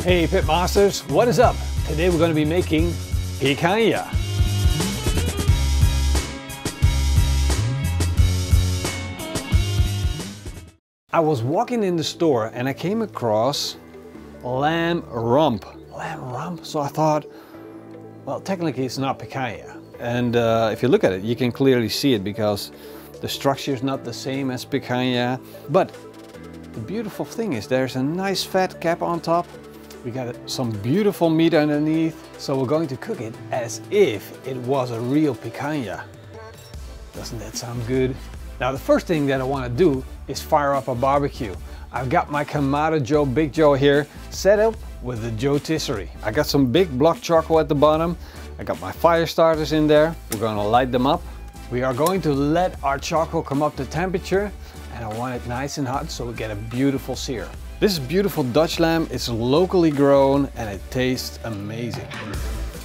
Hey Pitmasters, what is up? Today we're going to be making picanha. I was walking in the store and I came across lamb rump. Lamb rump? So I thought, well, technically it's not picanha. And if you look at it, you can clearly see it because the structure is not the same as picanha. But the beautiful thing is there's a nice fat cap on top. We got some beautiful meat underneath. So we're going to cook it as if it was a real picanha. Doesn't that sound good? Now the first thing that I want to do is fire up a barbecue. I've got my Kamado Joe Big Joe here set up with the Rotisserie. I got some big block charcoal at the bottom. I got my fire starters in there. We're going to light them up. We are going to let our charcoal come up to temperature, and I want it nice and hot so we get a beautiful sear. This is beautiful Dutch lamb. It's locally grown and it tastes amazing.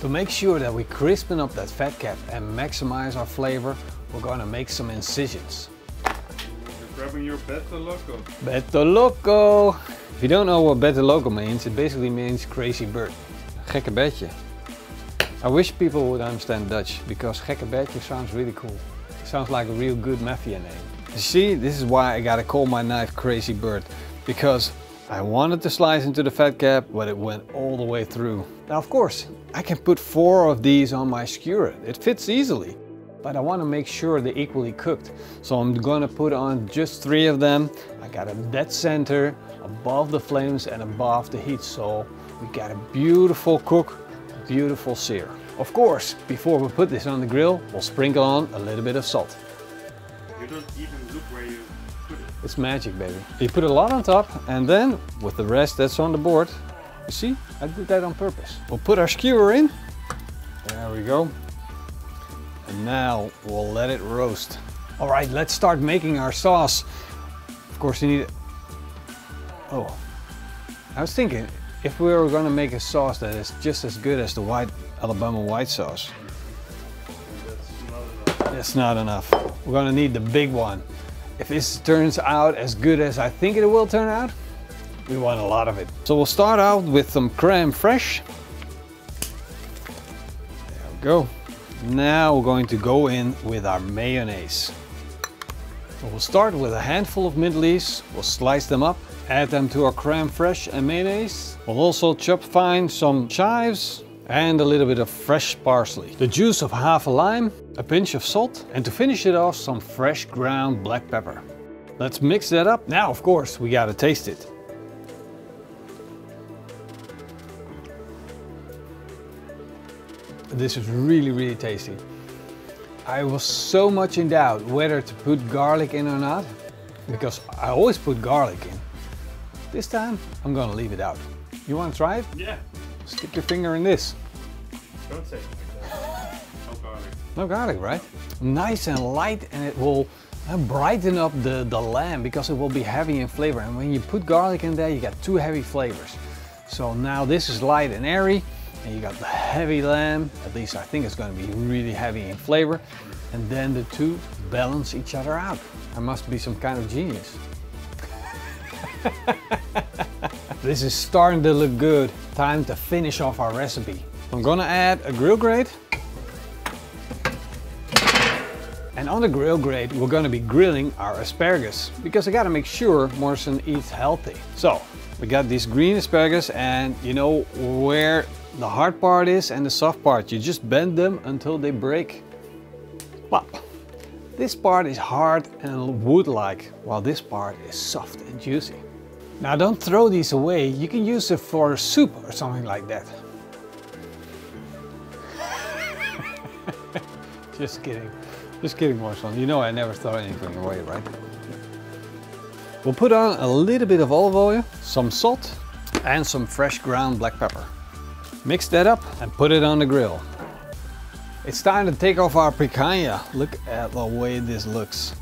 To make sure that we crispen up that fat cap and maximize our flavor, we're going to make some incisions. You're grabbing your Beto Loco. Beto Loco! If you don't know what Beto Loco means, it basically means crazy bird. Gekke bedje. I wish people would understand Dutch because gekke bedje sounds really cool. It sounds like a real good mafia name. You see, this is why I gotta call my knife Crazy Bird, because I wanted to slice into the fat cap, but it went all the way through. Now of course, I can put 4 of these on my skewer. It fits easily, but I want to make sure they're equally cooked. So I'm gonna put on just 3 of them. I got a dead center, above the flames and above the heat. So we got a beautiful cook, beautiful sear. Of course, before we put this on the grill, we'll sprinkle on a little bit of salt. You don't even look where you put it. It's magic, baby. You put a lot on top and then with the rest that's on the board, you see, I did that on purpose. We'll put our skewer in. There we go. And now we'll let it roast. All right, let's start making our sauce. Of course you need it. Oh, I was thinking if we were going to make a sauce that is just as good as the white Alabama white sauce. That's not enough. We're going to need the big one. If this turns out as good as I think it will turn out, we want a lot of it. So we'll start out with some crème fraîche. There we go. Now we're going to go in with our mayonnaise. So we'll start with a handful of mint leaves. We'll slice them up, add them to our crème fraîche and mayonnaise. We'll also chop fine some chives and a little bit of fresh parsley. The juice of half a lime, a pinch of salt, and to finish it off, some fresh ground black pepper. Let's mix that up. Now, of course, we gotta taste it. This is really tasty. I was so much in doubt whether to put garlic in or not, because I always put garlic in. This time, I'm gonna leave it out. You wanna try it? Yeah. Stick your finger in this. Don't say it like that. No garlic. No garlic, right? Nice and light, and it will brighten up the lamb because it will be heavy in flavor. And when you put garlic in there, you got 2 heavy flavors. So now this is light and airy, and you got the heavy lamb. At least I think it's going to be really heavy in flavor. And then the 2 balance each other out. I must be some kind of genius. This is starting to look good. Time to finish off our recipe. I'm gonna add a grill grate. And on the grill grate, we're gonna be grilling our asparagus because I gotta make sure Morrison eats healthy. So we got these green asparagus, and you know where the hard part is and the soft part. You just bend them until they break. Pop. This part is hard and wood-like, while this part is soft and juicy. Now don't throw these away, you can use it for soup or something like that. Just kidding Morrison, you know I never throw anything away, right? We'll put on a little bit of olive oil, some salt and some fresh ground black pepper. Mix that up and put it on the grill. It's time to take off our picanha. Look at the way this looks.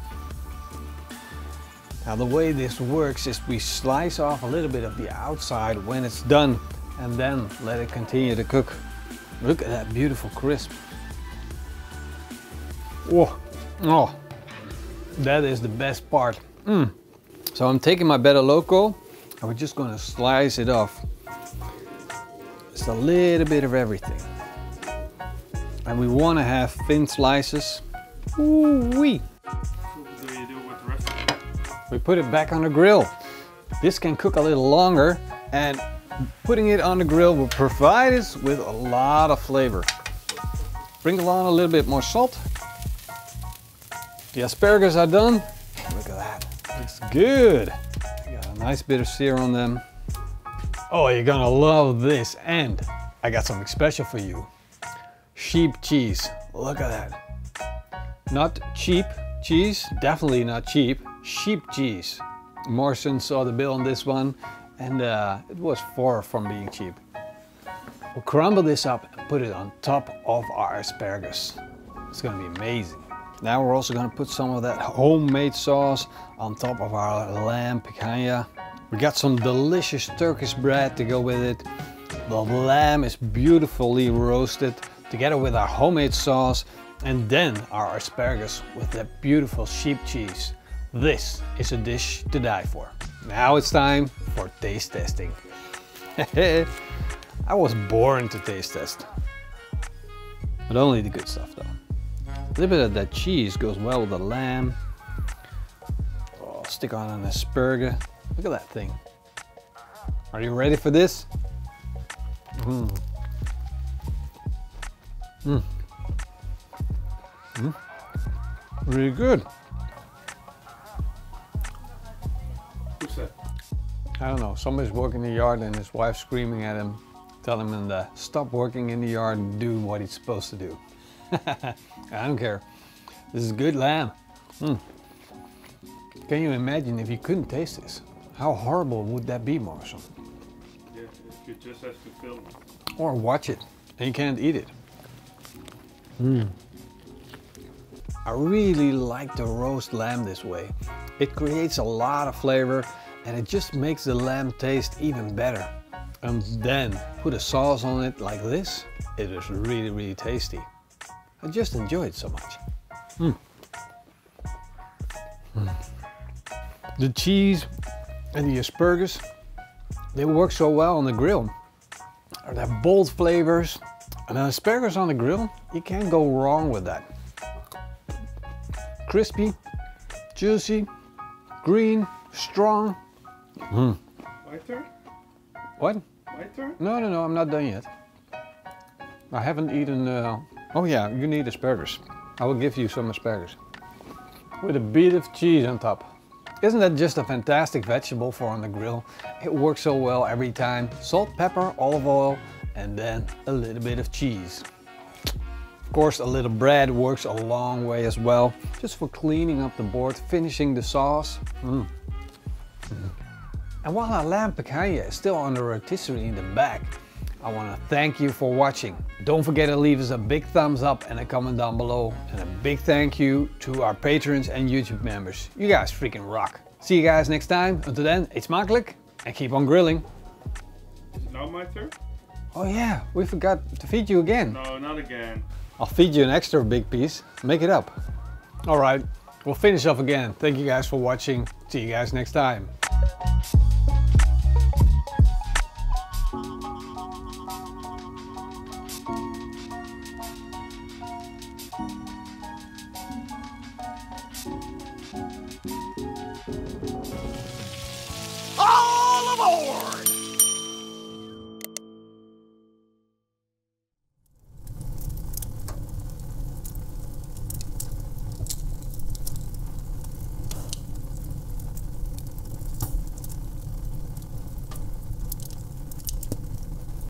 Now the way this works is we slice off a little bit of the outside when it's done and then let it continue to cook. Look at that beautiful crisp. Whoa. Oh, that is the best part. So I'm taking my Beto Loco and we're just gonna slice it off. Just a little bit of everything. And we want to have thin slices. Ooh-wee. What do you do with the rest of it? We put it back on the grill. This can cook a little longer, and putting it on the grill will provide us with a lot of flavor. Sprinkle on a little bit more salt. The asparagus are done. Look at that, it's good. Got a nice bit of sear on them. Oh, you're gonna love this, and I got something special for you. Sheep cheese, look at that. Not cheap cheese, definitely not cheap. Sheep cheese. Morrison saw the bill on this one, and it was far from being cheap. We'll crumble this up and put it on top of our asparagus. It's gonna be amazing. Now we're also gonna put some of that homemade sauce on top of our lamb picanha. We got some delicious Turkish bread to go with it. The lamb is beautifully roasted together with our homemade sauce, and then our asparagus with that beautiful sheep cheese. This is a dish to die for. Now it's time for taste testing. I was born to taste test. But only the good stuff though. A little bit of that cheese goes well with the lamb. Oh, stick on an asparagus. Look at that thing. Are you ready for this? Really good. Who's that? I don't know, somebody's working in the yard and his wife's screaming at him, telling him to stop working in the yard and do what he's supposed to do. I don't care. This is good lamb. Can you imagine if you couldn't taste this? How horrible would that be, Marshall? Yeah, if you just have to film it. Or watch it and you can't eat it. I really like to roast lamb this way. It creates a lot of flavor and it just makes the lamb taste even better. And then put a sauce on it like this. It is really, really tasty. I just enjoy it so much. The cheese and the asparagus, they work so well on the grill. They're bold flavors. And an asparagus on the grill, you can't go wrong with that. Crispy, juicy, green, strong. My turn? What? My turn? No, I'm not done yet. I haven't eaten, oh yeah, you need asparagus. I will give you some asparagus. With a bit of cheese on top. Isn't that just a fantastic vegetable for on the grill? It works so well every time. Salt, pepper, olive oil, and then a little bit of cheese. Of course, a little bread works a long way as well, just for cleaning up the board, finishing the sauce. And while our lamb picanha is still on the rotisserie in the back, I want to thank you for watching. Don't forget to leave us a big thumbs up and a comment down below. And a big thank you to our patrons and YouTube members. You guys freaking rock. See you guys next time. Until then, eet smakelijk and keep on grilling. Is it now my turn? Oh yeah, we forgot to feed you again. No, not again. I'll feed you an extra big piece. Make it up. All right, we'll finish off again. Thank you guys for watching. See you guys next time.